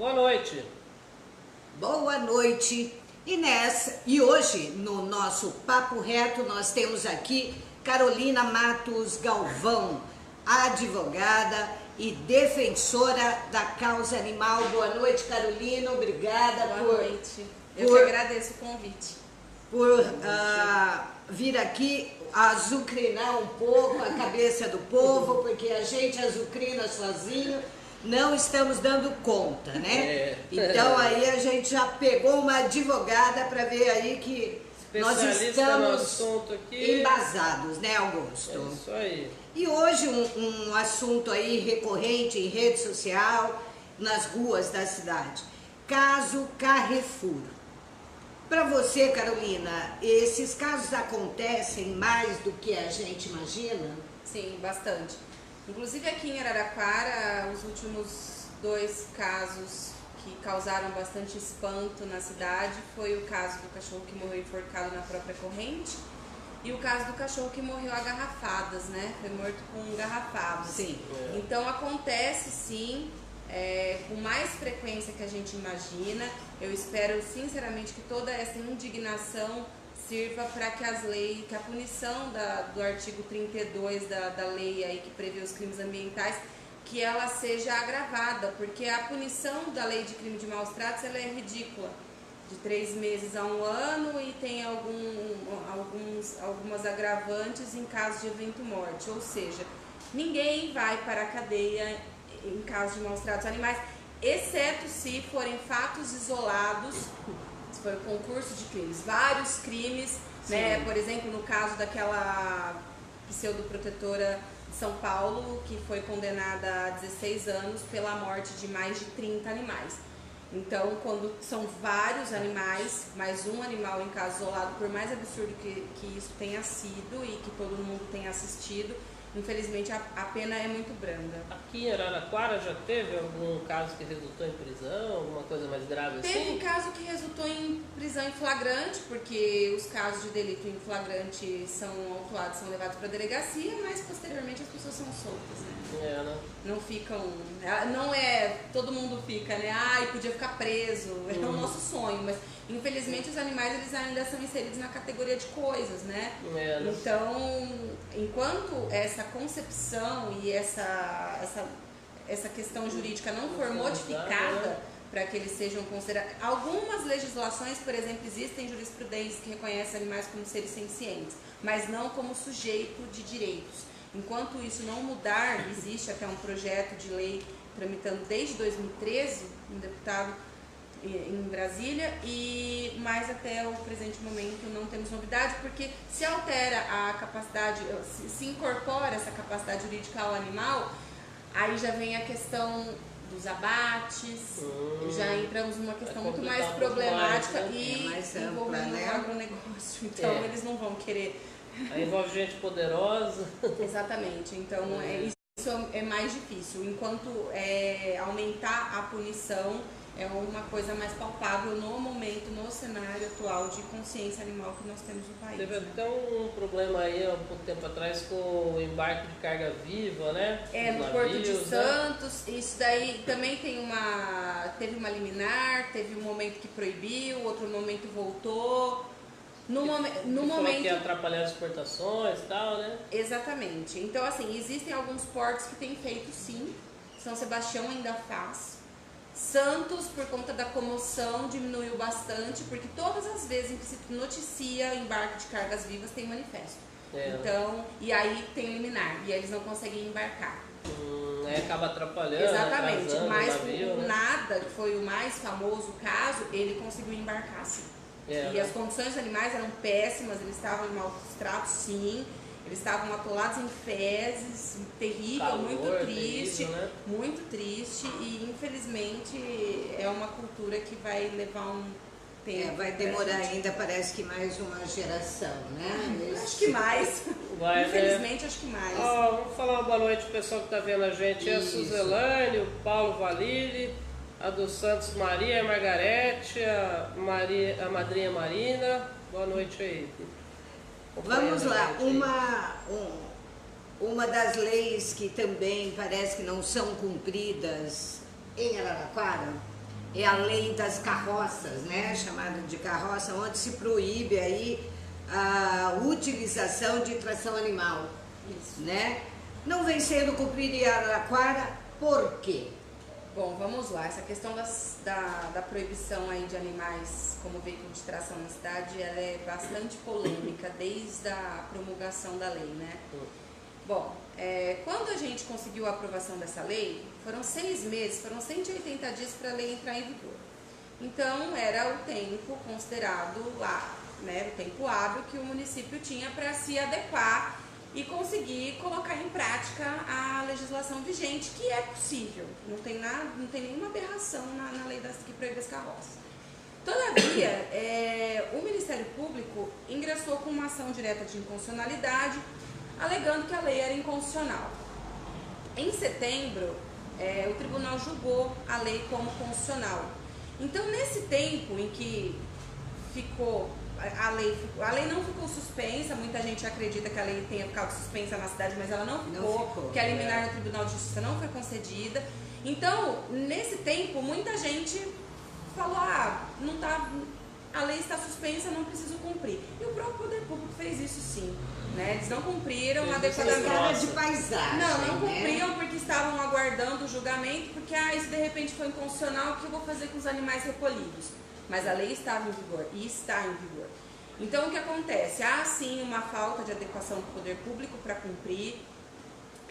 Boa noite. Boa noite. E hoje, no nosso Papo Reto, nós temos aqui Carolina Matos Galvão, advogada e defensora da causa animal. Boa noite, Carolina. Obrigada Boa noite. Eu que agradeço o convite. Por vir aqui azucrinar um pouco a cabeça do povo, porque a gente azucrina sozinho, não estamos dando conta, né? Então aí a gente já pegou uma advogada para ver aí que nós estamos embasados, né, Augusto? É isso aí. E hoje um assunto aí recorrente em rede social, nas ruas da cidade. Caso Carrefour. Para você, Carolina, esses casos acontecem mais do que a gente imagina? Sim, bastante. Inclusive aqui em Araraquara, os últimos 2 casos que causaram bastante espanto na cidade foi o caso do cachorro que morreu enforcado na própria corrente e o caso do cachorro que morreu a garrafadas, né? Foi morto com garrafadas. Sim. Então acontece sim, com mais frequência que a gente imagina. Eu espero sinceramente que toda essa indignação sirva para que que a punição do artigo 32 da lei aí que prevê os crimes ambientais, que ela seja agravada, porque a punição da lei de crime de maus tratos ela é ridícula, de 3 meses a 1 ano, e tem algumas agravantes em caso de evento morte, ou seja, ninguém vai para a cadeia em caso de maus tratos animais, exceto se forem fatos isolados. Se for concurso de crimes, vários crimes, né? Por exemplo, no caso daquela pseudoprotetora de São Paulo, que foi condenada a 16 anos pela morte de mais de 30 animais. Então, quando são vários animais, mais um animal em caso isolado, por mais absurdo que isso tenha sido e que todo mundo tenha assistido, infelizmente a pena é muito branda. Aqui em Araraquara já teve algum caso que resultou em prisão, alguma coisa mais grave assim? Teve caso que resultou em prisão em flagrante, porque os casos de delito em flagrante são autuados, são levados para a delegacia, mas posteriormente as pessoas são soltas, né? Né? Não ficam, não é, todo mundo fica, né? Ai, podia ficar preso, é o nosso sonho, mas infelizmente os animais eles ainda são inseridos na categoria de coisas, né? Então, enquanto essa concepção e essa questão jurídica não for modificada para que eles sejam considerados, algumas legislações, por exemplo, existem jurisprudências que reconhecem animais como seres sencientes, mas não como sujeito de direitos. Enquanto isso não mudar, existe até um projeto de lei tramitando desde 2013, um deputado em Brasília, mas até o presente momento não temos novidade, porque se altera a capacidade, se incorpora essa capacidade jurídica ao animal, aí já vem a questão dos abates, já entramos numa questão muito mais problemática e mais ampla, envolvendo né? o agronegócio, então eles não vão querer. Aí envolve gente poderosa. Exatamente, então isso é mais difícil, enquanto aumentar a punição é uma coisa mais palpável no momento, no cenário atual de consciência animal que nós temos no país. Teve até um problema aí há um pouco tempo atrás com o embarque de carga viva, né? No Porto de Santos, isso daí também teve uma liminar, teve um momento que proibiu, outro momento voltou. No momento que ia atrapalhar as exportações e tal, né? Exatamente. Então, assim, existem alguns portos que têm feito sim. São Sebastião ainda faz. Santos, por conta da comoção, diminuiu bastante, porque todas as vezes em que se noticia embarque de cargas vivas tem manifesto. Então, e aí tem liminar, e aí eles não conseguem embarcar. Aí acaba atrapalhando. Exatamente, mas navio, o Nada, que foi o mais famoso caso, ele conseguiu embarcar sim. E as condições dos animais eram péssimas, eles estavam em maus tratos, sim, eles estavam atolados em fezes, terrível, calor, muito triste, terrível, né? Muito triste, e infelizmente é uma cultura que vai levar um tempo. Vai demorar ainda, parece que mais uma geração, né? Acho que mais, infelizmente acho que mais. Vamos falar uma boa noite pro pessoal que tá vendo a gente, a Suzelane, o Paulo Valili, a dos Santos Maria, a Margarete, a madrinha Marina. Boa noite aí. Vamos lá, uma das leis que também parece que não são cumpridas em Araraquara é a lei das carroças, né? Chamada de carroça, onde se proíbe aí a utilização de tração animal. Isso. Né? Não vem sendo cumprida em Araraquara, por quê? Bom, vamos lá. Essa questão da proibição aí de animais como veículo de tração na cidade, ela é bastante polêmica desde a promulgação da lei, né? Bom, quando a gente conseguiu a aprovação dessa lei, foram 6 meses, foram 180 dias para a lei entrar em vigor. Então, era o tempo considerado lá, né, o tempo hábil que o município tinha para se adequar e conseguir colocar em prática a legislação vigente, que é possível, não tem nenhuma aberração na lei que proíbe as carroças. Todavia, o Ministério Público ingressou com uma ação direta de inconstitucionalidade, alegando que a lei era inconstitucional. Em setembro, o tribunal julgou a lei como constitucional. Então, nesse tempo em que a lei não ficou suspensa, muita gente acredita que a lei tenha ficado suspensa na cidade, mas ela não ficou, que a liminar no Tribunal de Justiça não foi concedida. Então, nesse tempo, muita gente falou, a lei está suspensa, não preciso cumprir. E o próprio Poder Público fez isso sim, né? Eles não cumpriram adequadamente. Cara de paisagem, não cumpriam, porque estavam aguardando o julgamento, porque isso de repente foi inconstitucional, o que eu vou fazer com os animais recolhidos? Mas a lei estava em vigor e está em vigor. Então, o que acontece? Há sim uma falta de adequação do poder público para cumprir.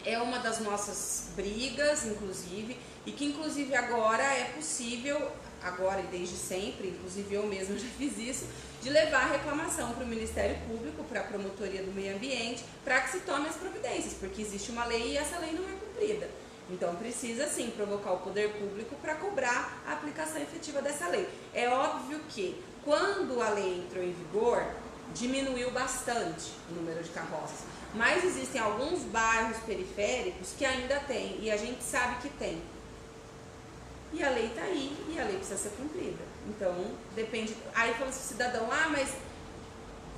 É uma das nossas brigas, inclusive, e que inclusive agora é possível, agora e desde sempre, inclusive eu mesma já fiz isso, de levar a reclamação para o Ministério Público, para a Promotoria do Meio Ambiente, para que se tome as providências, porque existe uma lei e essa lei não é cumprida. Então, precisa, sim, provocar o poder público para cobrar a aplicação efetiva dessa lei. É óbvio que, quando a lei entrou em vigor, diminuiu bastante o número de carroças. Mas existem alguns bairros periféricos que ainda tem, e a gente sabe que tem. E a lei está aí, e a lei precisa ser cumprida. Então, depende... Aí fala assim, cidadão, mas...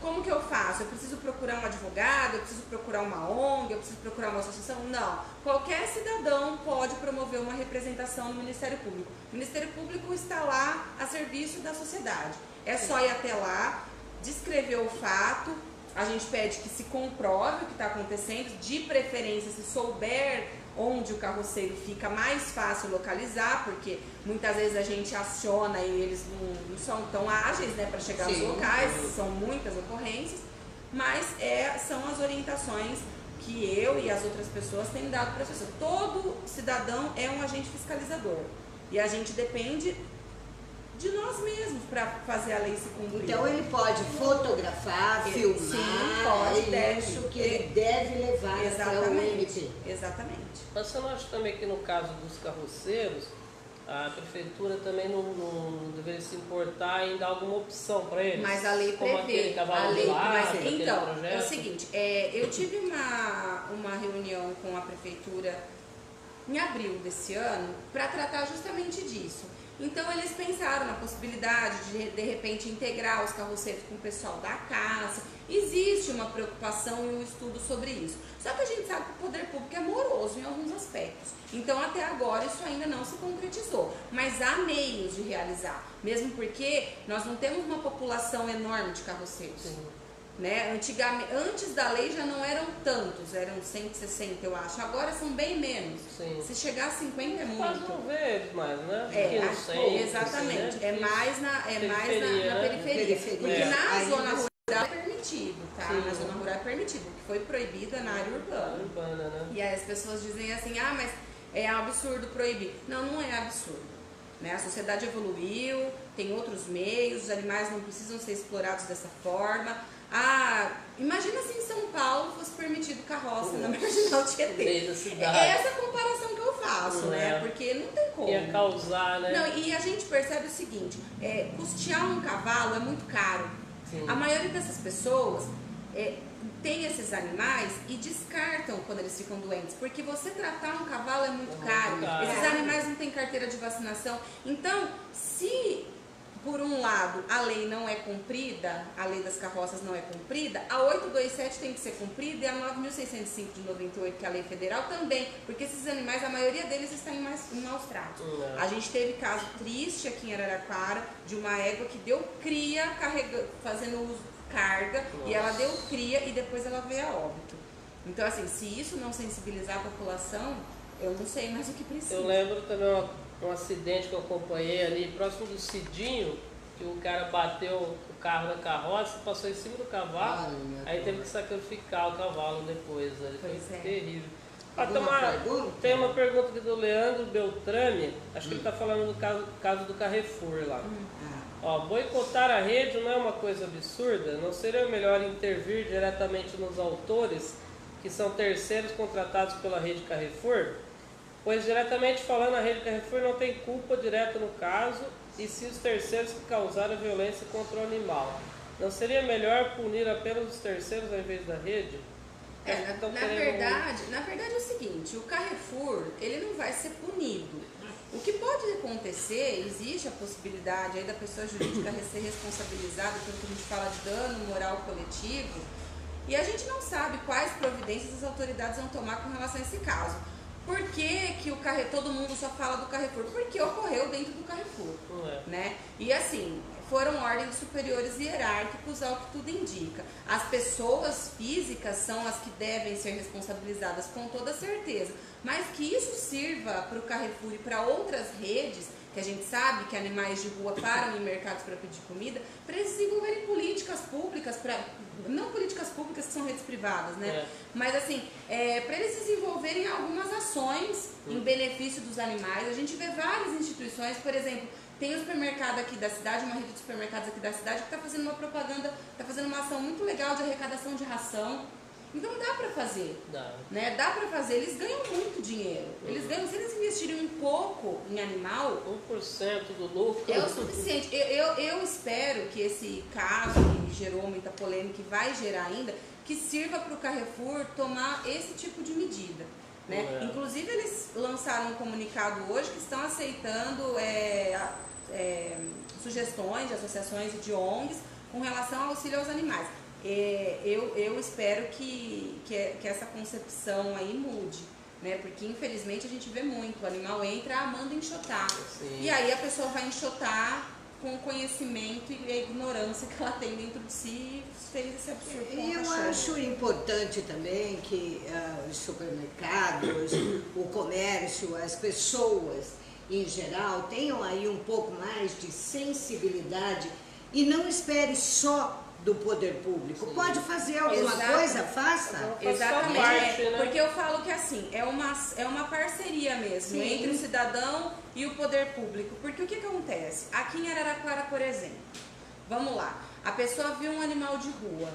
Como que eu faço? Eu preciso procurar um advogado, eu preciso procurar uma ONG, eu preciso procurar uma associação? Não. Qualquer cidadão pode promover uma representação no Ministério Público. O Ministério Público está lá a serviço da sociedade. É só ir até lá, descrever o fato, a gente pede que se comprove o que está acontecendo, de preferência, se souber onde o carroceiro fica, mais fácil localizar, porque muitas vezes a gente aciona e eles não são tão ágeis, né, para chegar aos locais, são muitas ocorrências, mas são as orientações que eu e as outras pessoas têm dado para as pessoas. Todo cidadão é um agente fiscalizador e a gente depende de nós mesmos para fazer a lei se cumprir. Então ele pode fotografar, filmar, sim, pode, isso que ele deve levar até o MP. Exatamente. Mas você não acha também que no caso dos carroceiros, a prefeitura também não deveria se importar em dar alguma opção para eles? Mas a lei como prevê. Cavalo de lado, Então, projeto. é o seguinte, eu tive uma reunião com a prefeitura em abril desse ano para tratar justamente disso. Então eles pensaram na possibilidade de repente integrar os carroceiros com o pessoal da caça. Existe uma preocupação e um estudo sobre isso. Só que a gente sabe que o poder público é moroso em alguns aspectos. Então até agora isso ainda não se concretizou. Mas há meios de realizar. Mesmo porque nós não temos uma população enorme de carroceiros. Sim. Né? Antes da lei já não eram tantos, eram 160 eu acho, agora são bem menos. Sim. Se chegar a 50 é muito. Mas não vê mais, né? Exatamente, assim, né? é mais na periferia. Porque na zona rural é permitido, tá? Sim. Na zona rural é permitido, o que foi proibido é na área urbana. Né? E aí as pessoas dizem assim, mas é absurdo proibir. Não, não é absurdo. Né? A sociedade evoluiu, tem outros meios, os animais não precisam ser explorados dessa forma. Imagina se em São Paulo fosse permitido carroça na Marginal Tietê. É essa comparação que eu faço, né? Porque não tem como. Ia causar, né? Não, e a gente percebe o seguinte, custear um cavalo é muito caro. Sim. A maioria dessas pessoas tem esses animais e descartam quando eles ficam doentes, porque você tratar um cavalo é muito caro. Esses animais não têm carteira de vacinação. Então, se por um lado, a lei não é cumprida, a lei das carroças não é cumprida, a 827 tem que ser cumprida e a 9.605 de 98, que é a lei federal, também, porque esses animais, a maioria deles estão em maus tratos. A gente teve caso triste aqui em Araraquara, de uma égua que deu cria, fazendo uso de carga, e ela deu cria e depois ela veio a óbito. Então, assim, se isso não sensibilizar a população, eu não sei mais o que precisa. Eu lembro também um acidente que eu acompanhei ali próximo do Cidinho, que o cara bateu o carro na carroça, passou em cima do cavalo, aí teve que sacrificar o cavalo depois. Foi terrível. Tem uma pergunta aqui do Leandro Beltrame, acho que ele está falando do caso do Carrefour lá. Ó, boicotar a rede não é uma coisa absurda? Não seria melhor intervir diretamente nos autores, que são terceiros contratados pela rede Carrefour? Pois, diretamente falando, a rede Carrefour não tem culpa direta no caso, e se os terceiros que causaram a violência contra o animal. Não seria melhor punir apenas os terceiros ao invés da rede? Na verdade é o seguinte, o Carrefour, ele não vai ser punido. O que pode acontecer, existe a possibilidade aí da pessoa jurídica ser responsabilizada pelo que a gente fala de dano moral coletivo, e a gente não sabe quais providências as autoridades vão tomar com relação a esse caso. Por que todo mundo só fala do Carrefour? Porque ocorreu dentro do Carrefour, né? E assim, foram ordens superiores hierárquicos ao que tudo indica. As pessoas físicas são as que devem ser responsabilizadas com toda certeza, mas que isso sirva para o Carrefour e para outras redes, que a gente sabe que animais de rua param em mercados para pedir comida, para eles desenvolverem políticas públicas, não políticas públicas que são redes privadas, né? Mas assim, para eles desenvolverem algumas ações em benefício dos animais. A gente vê várias instituições, por exemplo, tem um supermercado aqui da cidade, uma rede de supermercados aqui da cidade, que está fazendo uma propaganda, está fazendo uma ação muito legal de arrecadação de ração. Então dá para fazer, né? Dá para fazer, eles ganham muito dinheiro. Eles ganham, se eles investirem um pouco em animal, 1% do lucro é o suficiente. Eu espero que esse caso que gerou muita polêmica e vai gerar ainda, que sirva para o Carrefour tomar esse tipo de medida, né? Inclusive eles lançaram um comunicado hoje que estão aceitando sugestões de associações e de ONGs com relação ao auxílio aos animais. Eu espero que essa concepção aí mude, né? Porque infelizmente a gente vê muito, o animal entra, manda enxotar. E aí a pessoa vai enxotar com o conhecimento e a ignorância que ela tem dentro de si e fez esse absurdo. E eu acho importante também que os supermercados, o comércio, as pessoas em geral tenham aí um pouco mais de sensibilidade e não espere só do poder público. Pode fazer alguma coisa, faça. Exatamente, parte, né? Porque eu falo que assim, é uma parceria mesmo entre o cidadão e o poder público. Porque o que acontece? Aqui em Araraquara, por exemplo, vamos lá, a pessoa viu um animal de rua,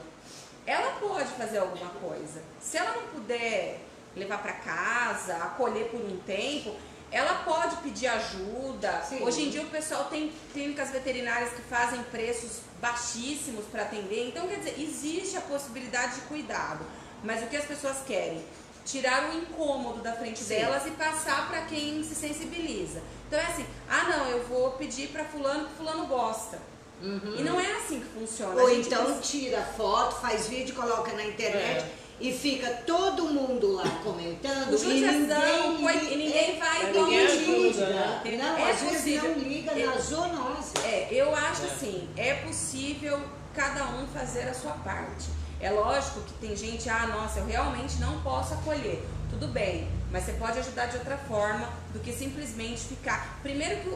ela pode fazer alguma coisa. Se ela não puder levar para casa, acolher por um tempo, ela pode pedir ajuda. Hoje em dia o pessoal tem clínicas veterinárias que fazem preços baixíssimos para atender. Então, quer dizer, existe a possibilidade de cuidado. Mas o que as pessoas querem? Tirar o incômodo da frente delas e passar para quem se sensibiliza. Então é assim, não, eu vou pedir para fulano que fulano gosta. E não é assim que funciona. Ou então tira foto, faz vídeo, coloca na internet e fica todo mundo lá comentando e ninguém vai ajuda. Não, às vezes não liga na zoonose. Eu acho assim, é possível cada um fazer a sua parte. É lógico que tem gente, nossa, eu realmente não posso acolher. Tudo bem, mas você pode ajudar de outra forma do que simplesmente ficar... Primeiro que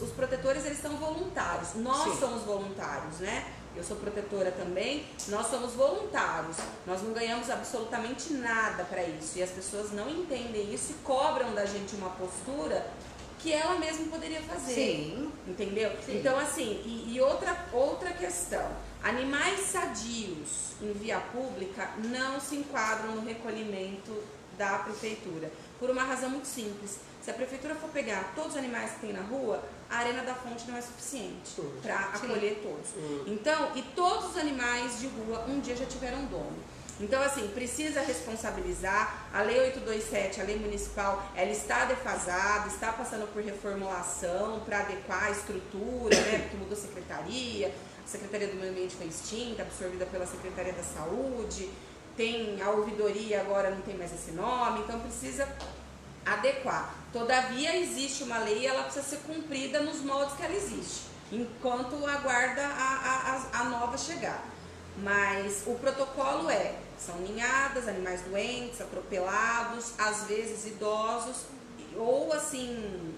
os protetores, eles são voluntários. Nós somos voluntários, né? Eu sou protetora também, nós somos voluntários. Nós não ganhamos absolutamente nada para isso. E as pessoas não entendem isso e cobram da gente uma postura que ela mesma poderia fazer. Entendeu? Então, assim, e outra questão. Animais sadios em via pública não se enquadram no recolhimento da prefeitura, por uma razão muito simples. Se a prefeitura for pegar todos os animais que tem na rua, a Arena da Fonte não é suficiente para acolher todos. Então, e todos os animais de rua um dia já tiveram dono. Então, assim, precisa responsabilizar. A Lei 827, a lei municipal, ela está defasada, está passando por reformulação para adequar a estrutura, né? Porque mudou a Secretaria do Meio Ambiente foi extinta, absorvida pela Secretaria da Saúde, tem a ouvidoria, agora não tem mais esse nome, então precisa adequar. Todavia, existe uma lei e ela precisa ser cumprida nos moldes que ela existe, enquanto aguarda a nova chegar. Mas o protocolo são ninhadas, animais doentes, atropelados, às vezes idosos, ou assim,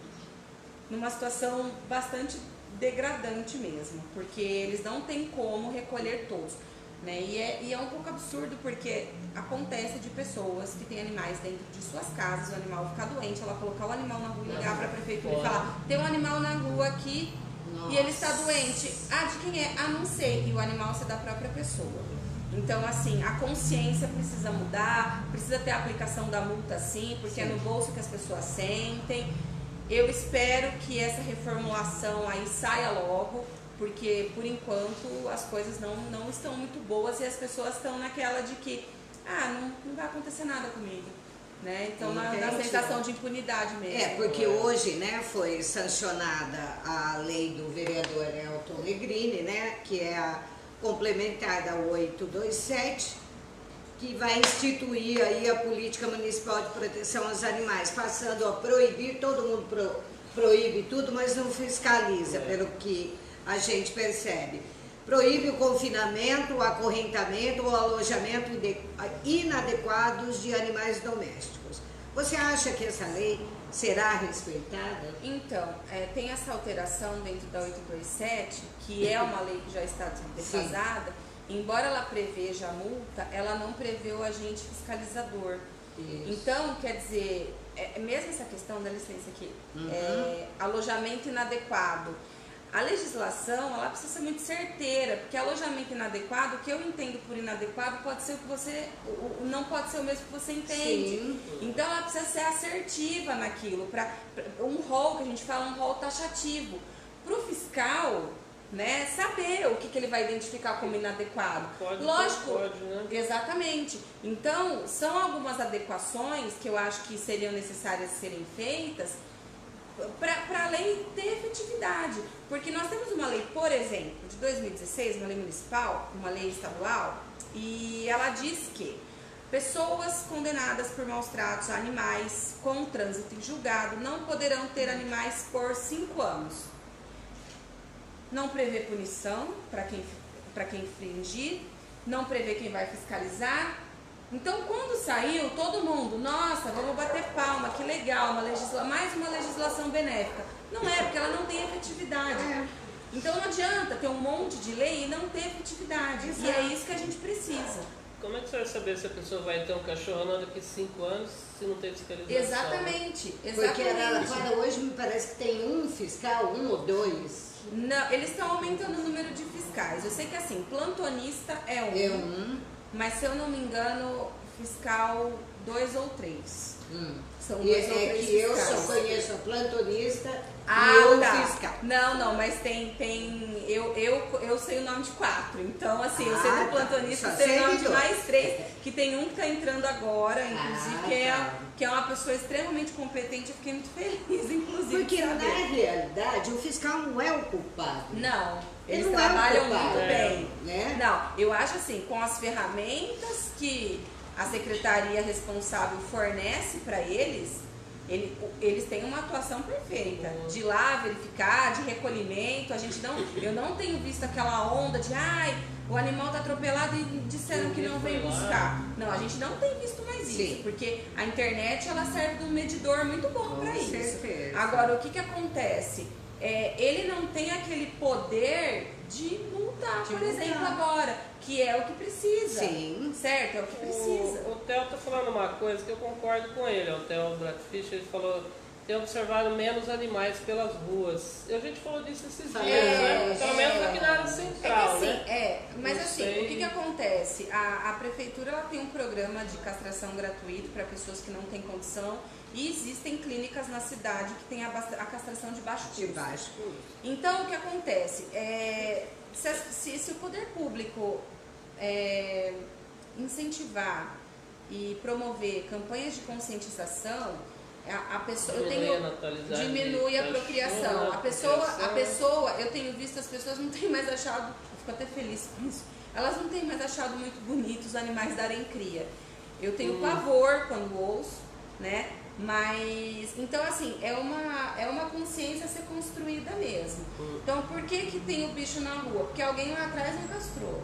numa situação bastante degradante mesmo, porque eles não têm como recolher todos, né? E é um pouco absurdo, porque acontece de pessoas que têm animais dentro de suas casas, o animal ficar doente, ela colocar o animal na rua e ligar para a prefeitura e falar: tem um animal na rua aqui. Nossa. E ele está doente. Ah, de quem é? Ah, não sei. E o animal é da própria pessoa. Então, assim, a consciência precisa mudar, precisa ter a aplicação da multa, sim, porque é no bolso que as pessoas sentem. Eu espero que essa reformulação aí saia logo, porque, por enquanto, as coisas não estão muito boas e as pessoas estão naquela de que, não vai acontecer nada comigo. Né? Então, na sensação de impunidade mesmo. Porque hoje, né, foi sancionada a lei do vereador Elton Negrini, né, que é a complementar da 827, que vai instituir aí a política municipal de proteção aos animais, passando a proibir, todo mundo proíbe tudo, mas não fiscaliza, pelo que a gente percebe. Proíbe o confinamento, o acorrentamento ou alojamento inadequados de animais domésticos. Você acha que essa lei será respeitada? Então, tem essa alteração dentro da 827, que é uma lei que já está defasada. Sim. Embora ela preveja a multa, ela não prevê o agente fiscalizador. Isso. Então, quer dizer, mesmo essa questão, dá licença aqui, alojamento inadequado. A legislação, ela precisa ser muito certeira, porque alojamento inadequado, o que eu entendo por inadequado pode ser o que você, não pode ser o mesmo que você entende. Sim. Então ela precisa ser assertiva naquilo, para um rol, que a gente fala, um rol taxativo. Para o fiscal, né, saber o que ele vai identificar como inadequado. Lógico, né? Exatamente. Então, são algumas adequações que eu acho que seriam necessárias serem feitas, para a lei ter efetividade, porque nós temos uma lei, por exemplo, de 2016, uma lei municipal, uma lei estadual, e ela diz que pessoas condenadas por maus tratos a animais com trânsito em julgado não poderão ter animais por 5 anos. Não prevê punição para quem infringir, não prevê quem vai fiscalizar. Então, quando saiu, todo mundo, nossa, vamos bater palma, que legal, mais uma legislação benéfica. Não é, porque ela não tem efetividade. Então, não adianta ter um monte de lei e não ter efetividade. Exato. E é isso que a gente precisa. Como é que você vai saber se a pessoa vai ter um cachorro daqui 5 anos se não tem fiscalização? Exatamente. Porque para hoje me parece que tem um fiscal, 1 ou 2. Não, eles estão aumentando o número de fiscais. Eu sei que assim, plantonista é um. Mas se eu não me engano, fiscal 2 ou 3. São 2 ou 3 fiscais. Eu só conheço a plantonista e o fiscal. Não, mas eu sei o nome de 4. Então, assim, eu sei do plantonista, eu sei o nome de mais 3, que tem um que está entrando agora, inclusive, que é uma pessoa extremamente competente. Eu fiquei muito feliz, inclusive. Porque, na realidade, o fiscal não é o culpado. Não. Eles trabalham muito bem. Né? Não, eu acho assim, com as ferramentas que a secretaria responsável fornece para eles, eles têm uma atuação perfeita. De ir lá verificar, de recolhimento. Eu não tenho visto aquela onda de o animal está atropelado e disseram que não vem buscar. Não, a gente não tem visto mais isso. Sim. Porque a internet ela serve de um medidor muito bom para isso. Certeza. Agora, o que acontece? Ele não tem aquele poder de multar, por exemplo, agora, que é o que precisa. Sim. Certo? É o que precisa. O Theo tá falando uma coisa que eu concordo com ele. O Theo Blackfish, ele falou: tem observado menos animais pelas ruas. A gente falou disso esses dias, né? Pelo menos aqui na área central, mas assim, o que acontece? A prefeitura ela tem um programa de castração gratuito para pessoas que não têm condição. E existem clínicas na cidade que tem a castração de baixo custo. Então, o que acontece? Se o poder público incentivar e promover campanhas de conscientização, a pessoa, diminui a procriação. A pessoa, eu tenho visto as pessoas não têm mais achado, eu fico até feliz com isso, elas não têm mais achado muito bonito os animais darem cria. Eu tenho pavor quando ouço, né? Mas, então assim, é uma consciência a ser construída mesmo. Então, por que tem o bicho na rua? Porque alguém lá atrás não castrou,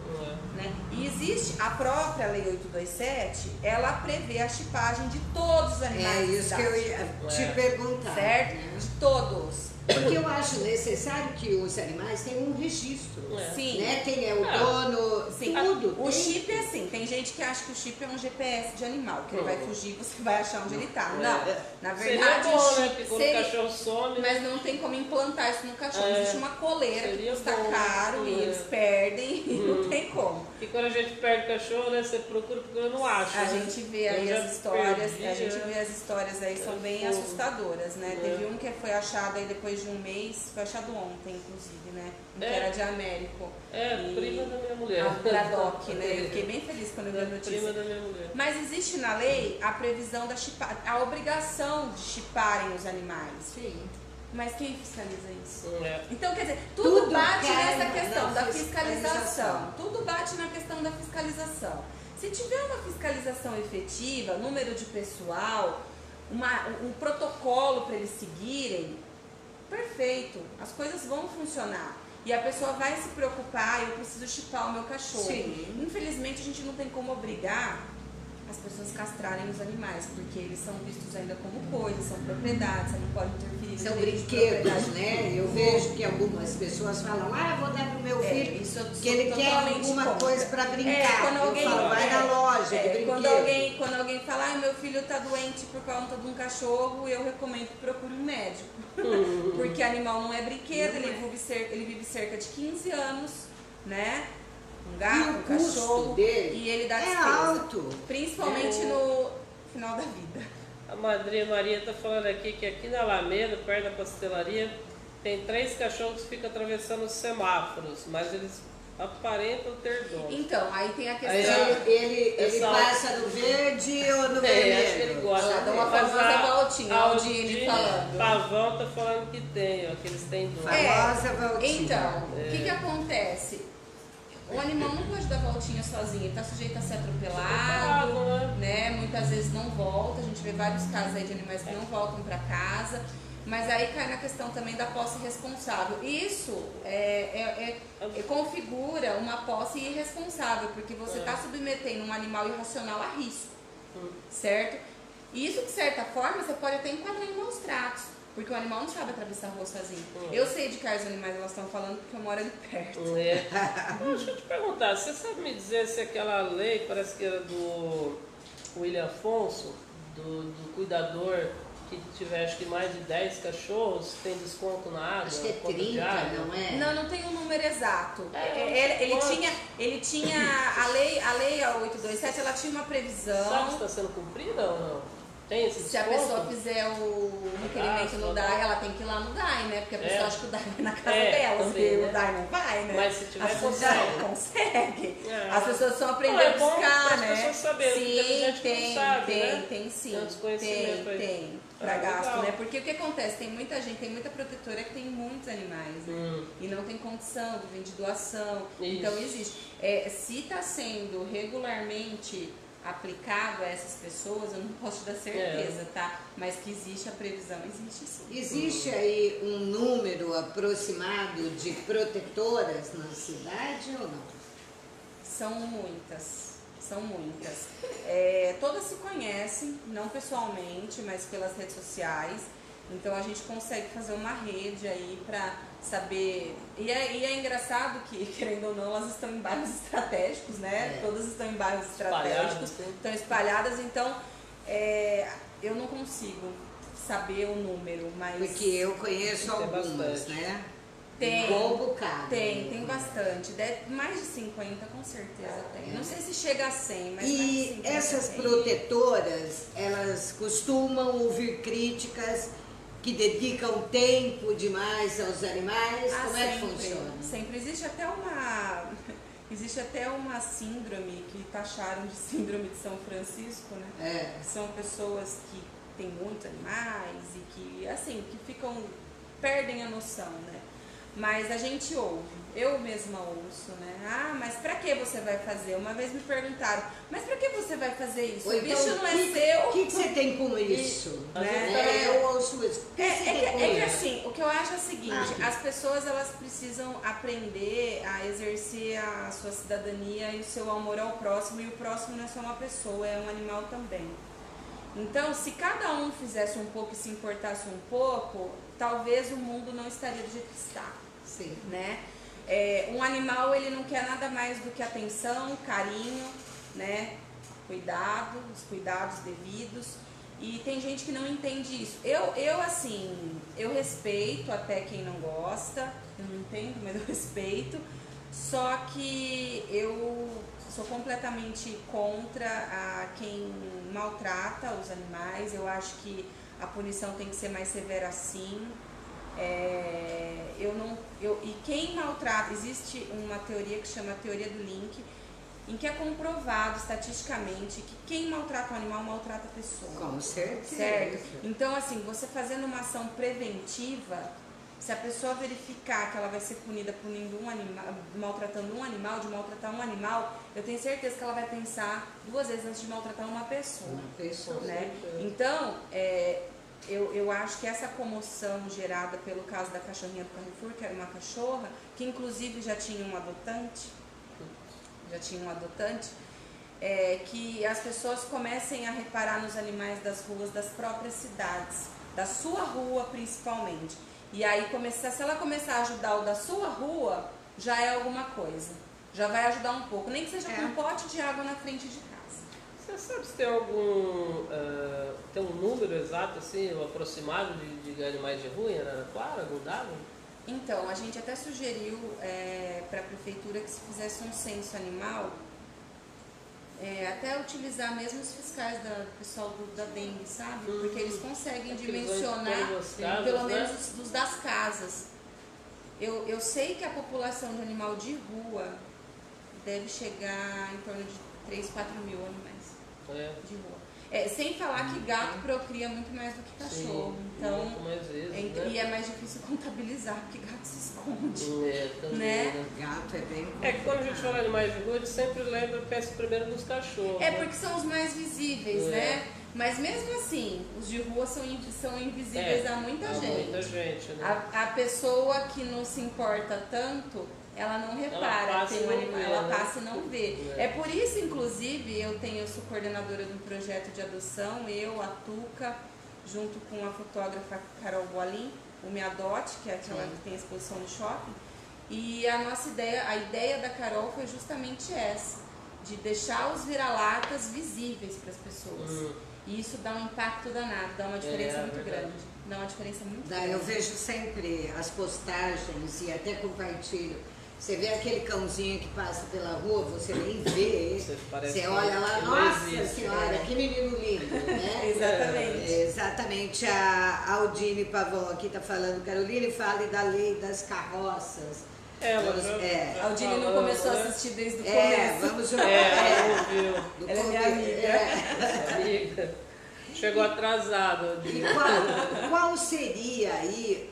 né? E existe a própria Lei 827, ela prevê a chipagem de todos os animais. É isso que eu ia te perguntar. Certo? Né? De todos. Porque eu acho necessário que os animais tenham um registro. Sim. Né? Quem é o dono, sim. tudo. O chip é assim, tem gente que acha que o chip é um GPS de animal, que ele vai fugir, você vai achar onde ele tá. Não, na verdade seria bom, o chip, né? Porque quando o cachorro some... Mas não tem como implantar isso no cachorro. Existe uma coleira que custa caro e eles perdem e não tem como. E quando a gente perde o cachorro, né? Você procura porque eu não acho. A gente vê aí as histórias, vê as histórias aí, são bem assustadoras, né? Teve um que foi achado aí depois de um mês, foi achado ontem, inclusive, né? Que era de Américo. Prima da minha mulher. A Bradock, né? Eu fiquei bem feliz quando eu vi a notícia. Prima da minha mulher. Mas existe na lei a previsão a obrigação de chiparem os animais. Sim. Mas quem fiscaliza isso? É. Então, quer dizer, tudo bate cai nessa questão da fiscalização. fiscalização. Tudo bate na questão da fiscalização. Se tiver uma fiscalização efetiva, número de pessoal, um protocolo para eles seguirem, perfeito, as coisas vão funcionar. E a pessoa vai se preocupar, eu preciso chipar o meu cachorro. Sim. Infelizmente, a gente não tem como obrigar as pessoas castrarem os animais, porque eles são vistos ainda como coisas, são propriedades, você não pode interferir. São brinquedos, né? Eu vejo que algumas pessoas falam, eu vou dar pro meu filho, que ele quer alguma coisa para brincar. Quando alguém, eu falo, vai na loja de brinquedo. Quando alguém fala, meu filho tá doente por conta de um cachorro, eu recomendo que procure um médico. Porque animal não é brinquedo, ele vive cerca de 15 anos, né? Um gato, um cachorro, dele e ele dá despesa. alto. Principalmente no final da vida. A Madrinha Maria está falando aqui que aqui na Alameda, perto da pastelaria, tem 3 cachorros que ficam atravessando os semáforos, mas eles aparentam ter dono. Então, aí tem a questão... Ele passa no verde ou no vermelho? Acho que ele gosta. Dá uma famosa voltinha, a Aldine falando. Pavão tá falando que tem, ó, que eles têm dono. Famosa voltinha. Então, o que acontece? O animal não pode dar voltinha sozinho, ele está sujeito a ser atropelado, né? Muitas vezes não volta, a gente vê vários casos aí de animais que não voltam para casa, mas aí cai na questão também da posse responsável. Isso configura uma posse irresponsável, porque você está submetendo um animal irracional a risco, certo? E isso, de certa forma, você pode até enquadrar em maus tratos. Porque o animal não sabe atravessar a rua sozinho. Eu sei de quais animais elas estão falando porque eu moro ali perto. Deixa eu te perguntar, você sabe me dizer se aquela lei, parece que era do William Afonso, do cuidador que tiver acho que mais de 10 cachorros, tem desconto na água? Acho que é 30, não é? Não tem um número exato. Ele tinha a lei 827, ela tinha uma previsão. Sabe se está sendo cumprida ou não? Tem esse desconto? Se a pessoa fizer o requerimento no DAI, ela tem que ir lá no DAI, né? Porque a pessoa acha que o DAI vai na casa dela, também, o DAI não vai, né? Mas se tiver, consegue. As pessoas precisam aprender a buscar, né? As pessoas saberem, sim, tem, né? tem sim. Tem um desconhecimento aí. Tem. Pra gasto, né? Porque o que acontece? Tem muita gente, tem muita protetora que tem muitos animais, né? E não tem condição, vem de doação. Isso. Então existe. Se está sendo regularmente aplicado a essas pessoas, eu não posso te dar certeza, tá? Mas que existe a previsão, existe sim. Existe aí um número aproximado de protetoras na cidade ou não? São muitas. Todas se conhecem, não pessoalmente, mas pelas redes sociais. Então a gente consegue fazer uma rede aí pra saber. E é engraçado que, querendo ou não, elas estão em bairros estratégicos, né? Todas estão em bairros estratégicos, estão espalhadas, então eu não consigo saber o número, mas. Porque eu conheço algumas, né? Tem. Um bom bocado. Tem bastante. Mais de 50 com certeza tem. Não sei se chega a 100, mas e mais de 50 essas tem. Protetoras, elas costumam ouvir críticas que dedicam tempo demais aos animais? Como é que funciona? Sempre existe até uma... Existe até uma síndrome que taxaram de síndrome de São Francisco, né? São pessoas que têm muitos animais e que, assim, perdem a noção, né? Mas a gente ouve, eu mesma ouço, né? Ah, mas pra que você vai fazer? Uma vez me perguntaram, mas pra que você vai fazer isso? O bicho não é seu. O que você tem com isso? Né? Eu ouço isso. Que assim, o que eu acho é o seguinte, as pessoas elas precisam aprender a exercer a sua cidadania e o seu amor ao próximo, e o próximo não é só uma pessoa, é um animal também. Então, se cada um fizesse um pouco e se importasse um pouco, talvez o mundo não estaria do jeito que está. Sim. Né? Um animal, ele não quer nada mais do que atenção, carinho, né? Os cuidados devidos. E tem gente que não entende isso. Eu respeito até quem não gosta, eu não entendo, mas eu respeito. Só que eu sou completamente contra quem maltrata os animais. Eu acho que a punição tem que ser mais severa sim. E quem maltrata, existe uma teoria que chama a teoria do link, em que é comprovado estatisticamente que quem maltrata o animal maltrata a pessoa. Com certeza. Certo? Então, assim, você fazendo uma ação preventiva, se a pessoa verificar que ela vai ser punida punindo maltratando um animal, de maltratar um animal, eu tenho certeza que ela vai pensar 2 vezes antes de maltratar uma pessoa. Né? Então, eu acho que essa comoção gerada pelo caso da cachorrinha do Carrefour, que era uma cachorra, que inclusive já tinha um adotante, que as pessoas comecem a reparar nos animais das ruas das próprias cidades, da sua rua principalmente. E aí, se ela começar a ajudar o da sua rua, já é alguma coisa. Já vai ajudar um pouco, nem que seja com um pote de água na frente de casa. Você sabe se tem tem um número exato, assim, aproximado de animais de rua em Araraquara, algum dado? Então, a gente até sugeriu para a prefeitura que se fizesse um censo animal, até utilizar mesmo os fiscais do pessoal da dengue, sabe? Porque eles conseguem dimensionar, casas, pelo menos dos das casas. Eu sei que a população de animal de rua deve chegar em torno de 3, 4 mil animais de rua. Sem falar que gato procria muito mais do que cachorro. Sim, então, muito mais vezes, né? E é mais difícil contabilizar, porque gato se esconde. Também, né? Gato é bem complicado. É que quando a gente fala animais de rua, a gente sempre pensa primeiro nos cachorros. Porque são os mais visíveis, né? Mas mesmo assim, os de rua são invisíveis a muita gente. Muita gente, né? A pessoa que não se importa tanto, ela não repara que tem um animal, ela passa e não vê. É por isso, inclusive, eu sou coordenadora de um projeto de adoção, a Tuca, junto com a fotógrafa Carol Boalin, o Me Adote, que é aquela que tem a exposição no shopping. E a ideia da Carol foi justamente essa, de deixar os vira-latas visíveis para as pessoas. E isso dá um impacto danado, dá uma diferença muito grande. Dá uma diferença muito grande. Eu vejo sempre as postagens e até compartilho. Você vê aquele cãozinho que passa pela rua, você nem vê ele. Você olha lá, nossa senhora, que menino lindo, né? Exatamente. Exatamente. A Aldine Pavão aqui está falando, Caroline, fale da lei das carroças. A Aldine não começou a assistir desde o começo. Vamos jogar. Ela é minha amiga. Chegou atrasado. E qual seria aí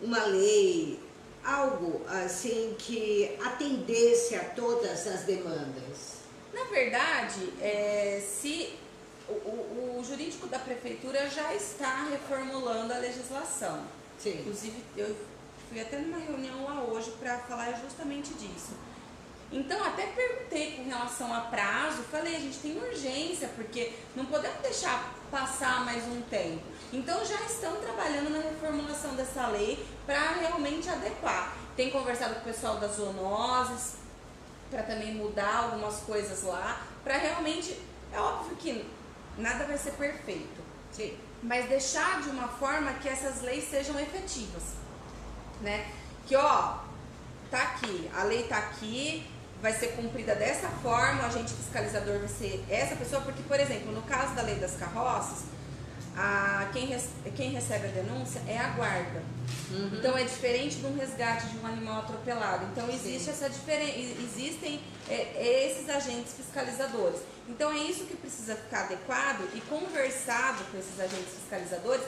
uma lei, algo assim que atendesse a todas as demandas? Na verdade, se o jurídico da prefeitura já está reformulando a legislação. Sim. Inclusive, eu fui até numa reunião lá hoje para falar justamente disso. Então, até perguntei com relação a prazo, falei, a gente tem urgência, porque não podemos deixar passar mais um tempo. Então, já estão trabalhando na reformulação dessa lei para realmente adequar. Tem conversado com o pessoal das zoonoses, para também mudar algumas coisas lá, para realmente, é óbvio que nada vai ser perfeito, sim, mas deixar de uma forma que essas leis sejam efetivas, né? Que tá aqui, a lei tá aqui, vai ser cumprida dessa forma, o agente fiscalizador vai ser essa pessoa, porque, por exemplo, no caso da lei das carroças, quem recebe a denúncia é a guarda. Então é diferente de um resgate de um animal atropelado. Então existe essa diferença, existem esses agentes fiscalizadores. Então é isso que precisa ficar adequado e conversado com esses agentes fiscalizadores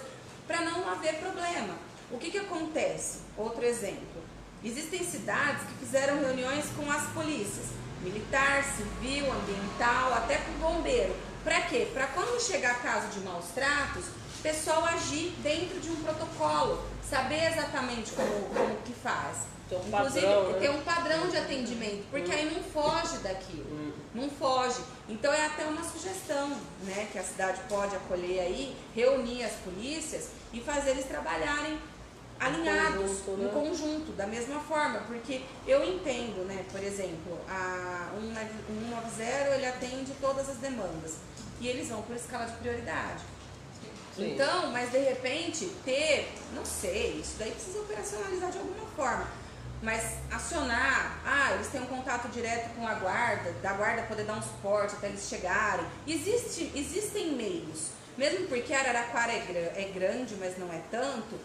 para não haver problema. O que acontece? Outro exemplo. Existem cidades que fizeram reuniões com as polícias, militar, civil, ambiental, até com bombeiro. Para quê? Para quando chegar caso de maus tratos, o pessoal agir dentro de um protocolo, saber exatamente como que faz. Tem um Inclusive, padrão, né? ter um padrão de atendimento, porque aí não foge daquilo, não foge. Então é até uma sugestão, né, que a cidade pode acolher aí, reunir as polícias e fazer eles trabalharem alinhados, em conjunto, da mesma forma, porque eu entendo, né, por exemplo, a 190 ele atende todas as demandas e eles vão por escala de prioridade. Sim. Então, mas de repente não sei, isso daí precisa operacionalizar de alguma forma, mas acionar, eles têm um contato direto com a guarda, da guarda poder dar um suporte até eles chegarem. Existem meios, mesmo porque Araraquara é grande, mas não é tanto.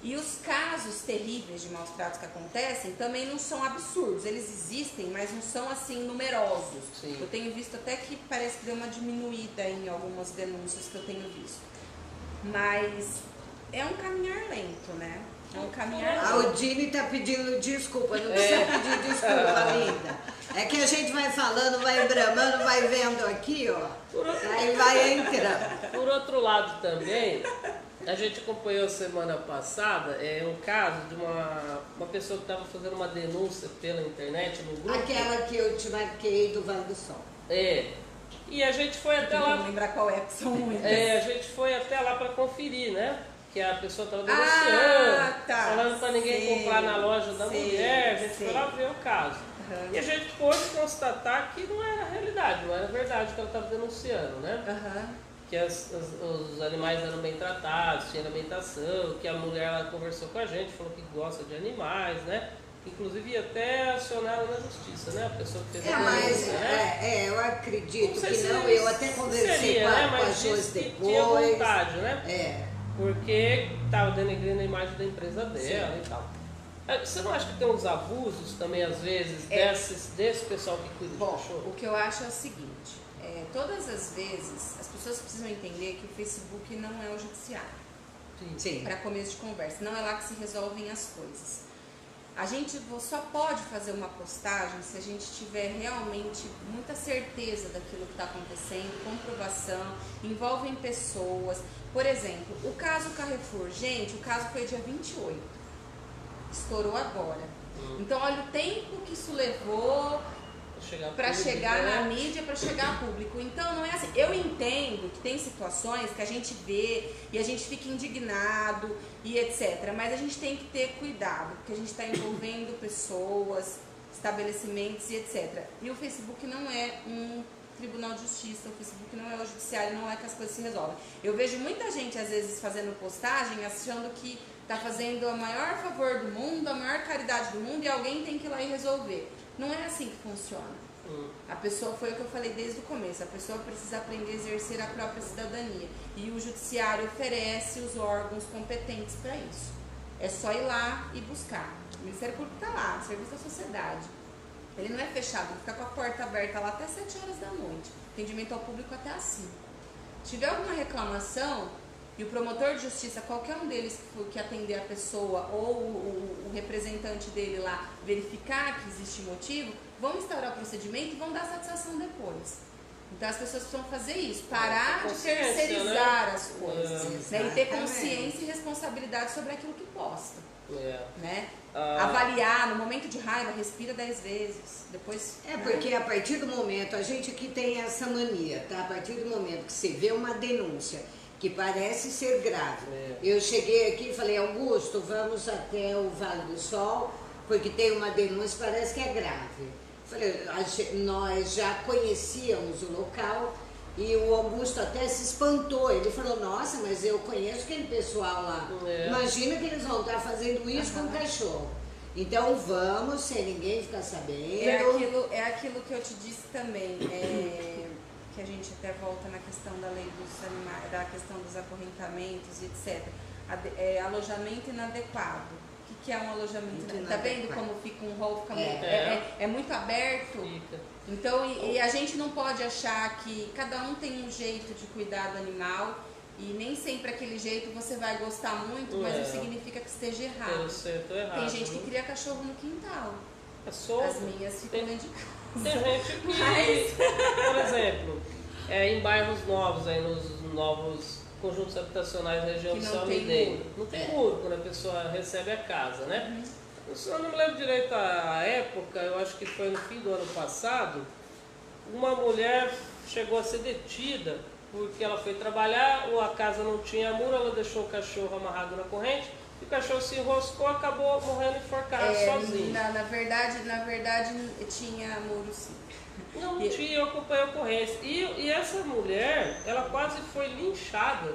E os casos terríveis de maus tratos que acontecem também não são absurdos. Eles existem, mas não são assim numerosos. Sim. Eu tenho visto até que parece que deu uma diminuída em algumas denúncias que eu tenho visto. Mas é um caminhar lento, né? É um caminhar lento. A Odile tá pedindo desculpa, não precisa pedir desculpa, linda. É que a gente vai falando, vai bramando, vai vendo aqui, ó. Aí vai entrando. Por outro lado também, a gente acompanhou semana passada um caso de uma pessoa que estava fazendo uma denúncia pela internet no grupo. Aquela que eu te marquei do Vale do Sol. E a gente foi até lá. Não lembrar qual é, que são muitas. A gente foi até lá para conferir, né? Que a pessoa estava denunciando, falando para ninguém comprar na loja da mulher. A gente foi lá ver o caso. E a gente pôde constatar que não era realidade, não era verdade que ela estava denunciando, né? Que os animais eram bem tratados, tinha alimentação, que a mulher ela conversou com a gente, falou que gosta de animais, né? Inclusive ia até acionar ela na justiça, né? A pessoa que fez a denúncia, né? Eu acredito que não, eu até conversei com a Josi depois. Tinha vontade, né? Porque estava denegrindo a imagem da empresa dela e tal. Você não acha que tem uns abusos também, às vezes, desse pessoal que cuida de cachorro? O que eu acho é o seguinte, todas as vezes as pessoas precisam entender que o Facebook não é o judiciário. Sim. Para começo de conversa, não é lá que se resolvem as coisas. A gente só pode fazer uma postagem se a gente tiver realmente muita certeza daquilo que está acontecendo, comprovação, envolvem pessoas. Por exemplo, o caso Carrefour, gente, o caso foi dia 28, estourou agora. Então olha o tempo que isso levou para chegar na mídia, para chegar a público. Então não é assim, eu entendo que tem situações que a gente vê e a gente fica indignado e etc, mas a gente tem que ter cuidado, porque a gente está envolvendo pessoas, estabelecimentos e etc. E o Facebook não é um tribunal de justiça, o Facebook não é o judiciário, não é que as coisas se resolvem. Eu vejo muita gente às vezes fazendo postagem achando que está fazendo o maior favor do mundo, a maior caridade do mundo e alguém tem que ir lá e resolver. Não é assim que funciona. A pessoa, foi o que eu falei desde o começo, a pessoa precisa aprender a exercer a própria cidadania. E o judiciário oferece os órgãos competentes para isso. É só ir lá e buscar. O Ministério Público está lá, serviço da sociedade. Ele não é fechado, ele fica com a porta aberta lá até 7 horas da noite. Atendimento ao público até às 5. Se tiver alguma reclamação, e o promotor de justiça, qualquer um deles que atender a pessoa ou o representante dele lá verificar que existe motivo, vão instaurar o procedimento e vão dar satisfação depois. Então as pessoas precisam fazer isso, parar de terceirizar as coisas, né? E ter consciência e responsabilidade sobre aquilo que posta. Né? Avaliar, no momento de raiva, respira 10 vezes, depois... Porque a partir do momento, a gente aqui tem essa mania, tá? A partir do momento que você vê uma denúncia que parece ser grave. Eu cheguei aqui e falei, Augusto, vamos até o Vale do Sol, porque tem uma denúncia, parece que é grave. Falei, nós já conhecíamos o local e o Augusto até se espantou. Ele falou, nossa, mas eu conheço aquele pessoal lá. Imagina que eles vão estar fazendo isso com o cachorro. Então vamos, sem ninguém ficar sabendo. É aquilo que eu te disse também. que a gente até volta na questão da lei dos animais, da questão dos acorrentamentos, etc. Alojamento inadequado. O que é um alojamento inadequado? Tá vendo como fica um rol, fica é muito aberto? Fica. Então, e a gente não pode achar que cada um tem um jeito de cuidar do animal e nem sempre aquele jeito você vai gostar muito, mas não significa que esteja errado. Errado. Tem gente que cria cachorro no quintal. Cachorro? As minhas ficam dentro de casa. Tem gente que, por exemplo, em bairros novos, aí nos novos conjuntos habitacionais da região que do não São tem Mineiro, muro. não tem muro quando a pessoa recebe a casa, né? Eu não me lembro direito a época, eu acho que foi no fim do ano passado, uma mulher chegou a ser detida porque ela foi trabalhar, a casa não tinha muro, ela deixou o cachorro amarrado na corrente, e o cachorro se enroscou, acabou morrendo enforcado sozinho. Na verdade tinha muro sim. Não tinha, eu acompanhei a ocorrência. E essa mulher, ela quase foi linchada,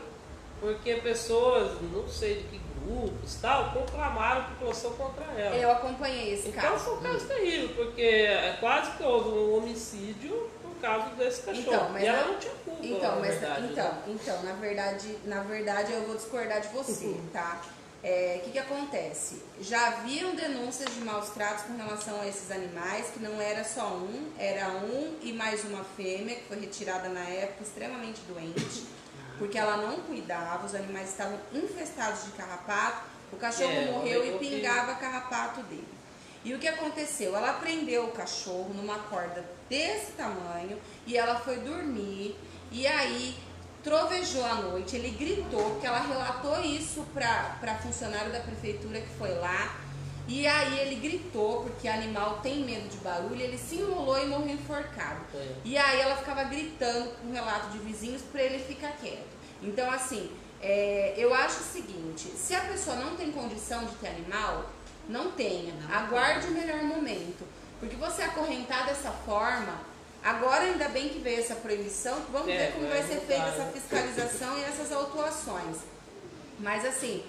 porque pessoas, não sei de que grupos, tal, conclamaram a população contra ela. Eu acompanhei esse caso. Então foi um caso terrível, porque quase que houve um homicídio por causa desse cachorro. E ela não tinha culpa, na verdade. Na verdade eu vou discordar de você, tá? O que acontece? Já haviam denúncias de maus tratos com relação a esses animais, que não era só um, era um e mais uma fêmea, que foi retirada na época, extremamente doente, porque ela não cuidava, os animais estavam infestados de carrapato, o cachorro morreu e pingava carrapato dele. E o que aconteceu? Ela prendeu o cachorro numa corda desse tamanho e ela foi dormir, e aí trovejou à noite, ele gritou, porque ela relatou isso para funcionário da prefeitura que foi lá, e aí ele gritou, porque animal tem medo de barulho, ele se enrolou e morreu enforcado. E aí ela ficava gritando com um relato de vizinhos para ele ficar quieto. Então assim, eu acho o seguinte, se a pessoa não tem condição de ter animal, não tenha, aguarde o melhor momento, porque você acorrentar dessa forma. Agora ainda bem que veio essa proibição, vamos ver como vai ser feita essa fiscalização e essas autuações. Mas assim,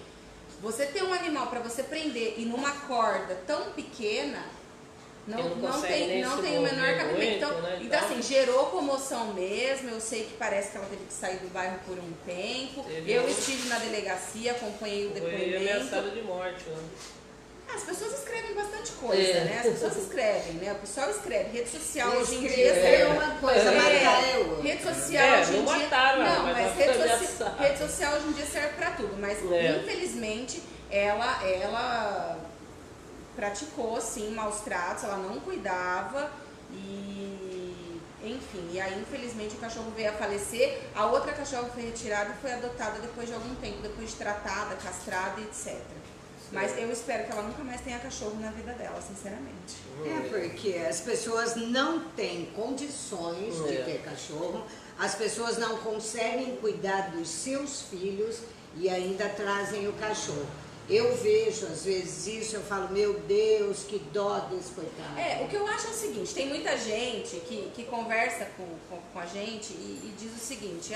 você ter um animal para você prender e numa corda tão pequena, não tem o menor cabimento. Então assim, gerou comoção mesmo, eu sei que parece que ela teve que sair do bairro por um tempo. Eu estive na delegacia, acompanhei o depoimento. Foi ameaçada de morte, né? As pessoas escrevem bastante coisa, né? As pessoas escrevem, né? O pessoal escreve. Rede social hoje em dia é uma coisa, rede social hoje em dia. Não, mas rede social hoje em dia serve pra tudo. Mas infelizmente ela praticou sim maus tratos, ela não cuidava e enfim, e aí infelizmente o cachorro veio a falecer. A outra cachorra foi retirada e foi adotada depois de algum tempo, depois de tratada, castrada, etc. Mas eu espero que ela nunca mais tenha cachorro na vida dela, sinceramente. Porque as pessoas não têm condições de ter cachorro, as pessoas não conseguem cuidar dos seus filhos e ainda trazem o cachorro. Eu vejo às vezes isso, eu falo, meu Deus, que dó desse coitado. O que eu acho é o seguinte, tem muita gente que conversa com a gente e diz o seguinte,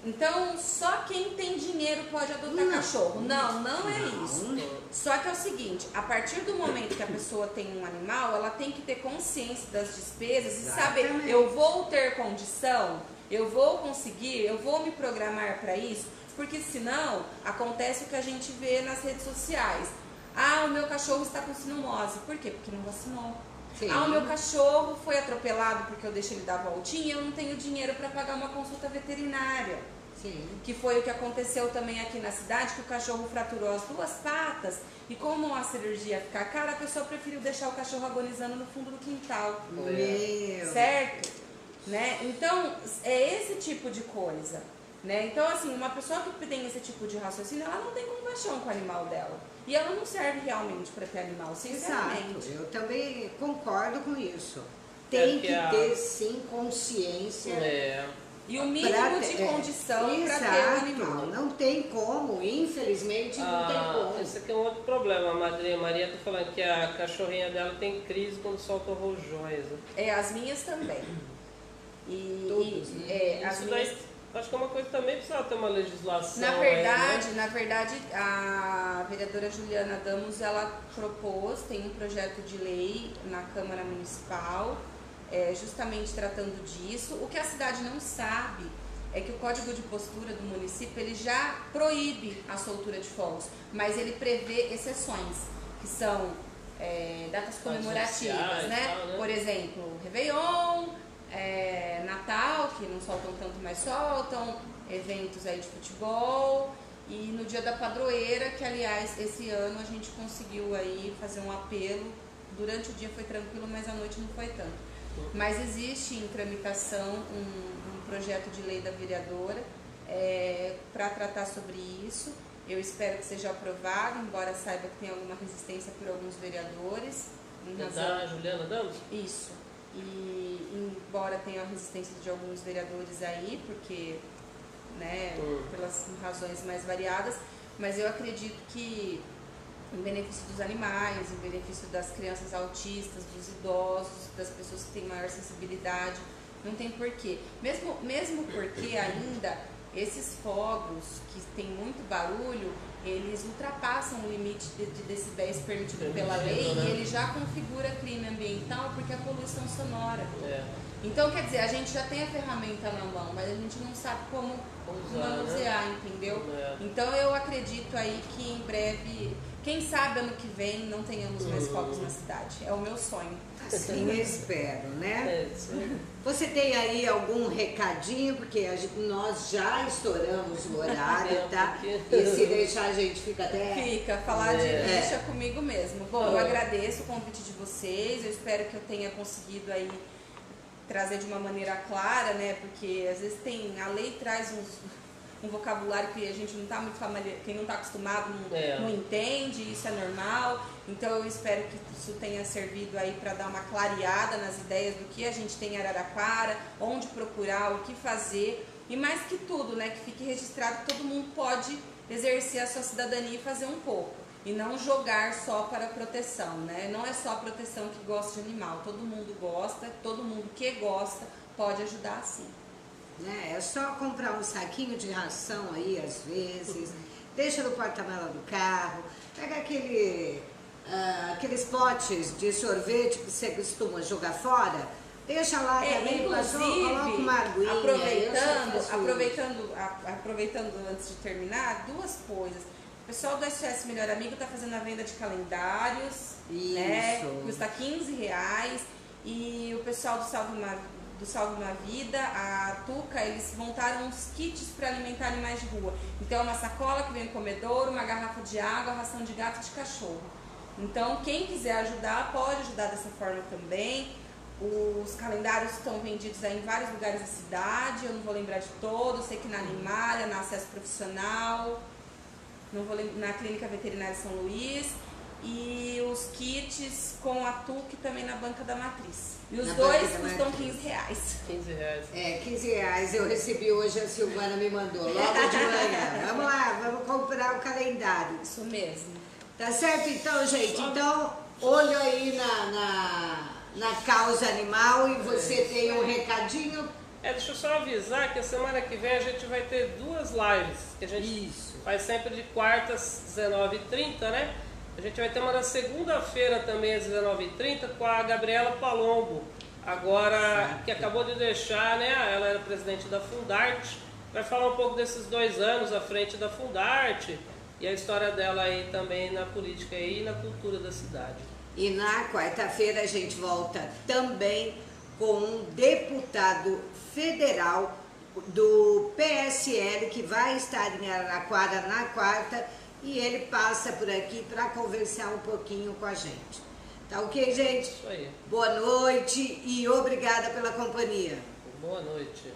então, só quem tem dinheiro pode adotar cachorro. Não é isso. Só que é o seguinte, a partir do momento que a pessoa tem um animal, ela tem que ter consciência das despesas e saber, eu vou ter condição, eu vou conseguir, eu vou me programar para isso, porque senão acontece o que a gente vê nas redes sociais. O meu cachorro está com sinomose. Por quê? Porque não vacinou. Sim. O meu cachorro foi atropelado porque eu deixei ele dar voltinha e eu não tenho dinheiro para pagar uma consulta veterinária. Sim. Que foi o que aconteceu também aqui na cidade, que o cachorro fraturou as 2 patas e como a cirurgia ia ficar cara, a pessoa preferiu deixar o cachorro agonizando no fundo do quintal. Certo? Né? Então, é esse tipo de coisa. Né? Então, assim, uma pessoa que tem esse tipo de raciocínio, ela não tem compaixão com o animal dela. E ela não serve realmente para ter animal, sinceramente. Exato, eu também concordo com isso. Tem que ter, sim, consciência. E o mínimo de condição para ter um animal. Não tem como, infelizmente não tem como. Esse aqui é um outro problema. A madrinha Maria está falando que a cachorrinha dela tem crise quando solta rojões. As minhas também. Todos, né? As minhas... Acho que é uma coisa que também precisa ter uma legislação. Na verdade, a vereadora Juliana Damos, ela propôs, tem um projeto de lei na Câmara Municipal, justamente tratando disso. O que a cidade não sabe é que o Código de Postura do município ele já proíbe a soltura de fogos, mas ele prevê exceções, que são datas comemorativas, né? Tal, né? Por exemplo, Réveillon, Natal, que não soltam tanto, mas soltam, eventos aí de futebol, e no dia da padroeira, que aliás esse ano a gente conseguiu aí fazer um apelo. Durante o dia foi tranquilo, mas à noite não foi tanto. Mas existe em tramitação um projeto de lei da vereadora para tratar sobre isso. Eu espero que seja aprovado, embora saiba que tem alguma resistência por alguns vereadores. Da Juliana Damos? Isso. E embora tenha a resistência de alguns vereadores aí, porque, né, pelas razões mais variadas, mas eu acredito que em benefício dos animais, em benefício das crianças autistas, dos idosos, das pessoas que têm maior sensibilidade, não tem porquê. Mesmo porque ainda esses fogos que tem muito barulho, eles ultrapassam o limite de decibéis permitido pela lei, né? E ele já configura crime ambiental porque a poluição sonora. Então, quer dizer, a gente já tem a ferramenta na mão, mas a gente não sabe como manusear, né? Entendeu? Então, eu acredito aí que em breve, quem sabe ano que vem, não tenhamos mais fogos na cidade. É o meu sonho. Assim eu espero, né? Você tem aí algum recadinho? Porque nós já estouramos o horário, tá? E se deixar a gente fica até... Fica, falar de lixa comigo mesmo. Bom, eu agradeço o convite de vocês, eu espero que eu tenha conseguido aí trazer de uma maneira clara, né? Porque às vezes a lei traz um vocabulário que a gente não está muito familiar, quem não está acostumado não entende, isso é normal. Então eu espero que isso tenha servido aí para dar uma clareada nas ideias do que a gente tem em Araraquara, onde procurar, o que fazer, e mais que tudo, né, que fique registrado que todo mundo pode exercer a sua cidadania e fazer um pouco, e não jogar só para proteção, né? Não é só a proteção que gosta de animal, todo mundo gosta, todo mundo que gosta pode ajudar sim. É só comprar um saquinho de ração aí, às vezes, deixa no porta-mala do carro, pega aqueles potes de sorvete que você costuma jogar fora, deixa lá também, coloca uma aguinha. Aproveitando antes de terminar, duas coisas. O pessoal do SOS Melhor Amigo está fazendo a venda de calendários, né? Custa R$15, e o pessoal do Salve Uma Vida, a Tuca, eles montaram uns kits para alimentar animais de rua. Então é uma sacola que vem comedouro, uma garrafa de água, ração de gato e de cachorro. Então quem quiser ajudar, pode ajudar dessa forma também. Os calendários estão vendidos aí em vários lugares da cidade, eu não vou lembrar de todos, sei que na Animália, na Acesso Profissional, na Clínica Veterinária São Luís, e os kits com a Tuca também na Banca da Matriz. E os dois custam R$15. R$15. Eu recebi hoje, a Silvana me mandou, logo de manhã. Vamos lá, vamos comprar o calendário. Isso mesmo. Tá certo então, gente? Então, olho aí na causa animal, e você tem um recadinho? Deixa eu só avisar que a semana que vem a gente vai ter duas lives, que a gente faz sempre de quartas, 19h30, né? A gente vai ter uma na segunda-feira também, às 19h30, com a Gabriela Palombo, agora que acabou de deixar, né? Ela era presidente da Fundarte, vai falar um pouco desses 2 anos à frente da Fundarte e a história dela aí também na política e na cultura da cidade. E na quarta-feira a gente volta também com um deputado federal do PSL que vai estar em Araraquara na quarta, e ele passa por aqui para conversar um pouquinho com a gente. Tá ok, gente? Isso aí. Boa noite e obrigada pela companhia. Boa noite.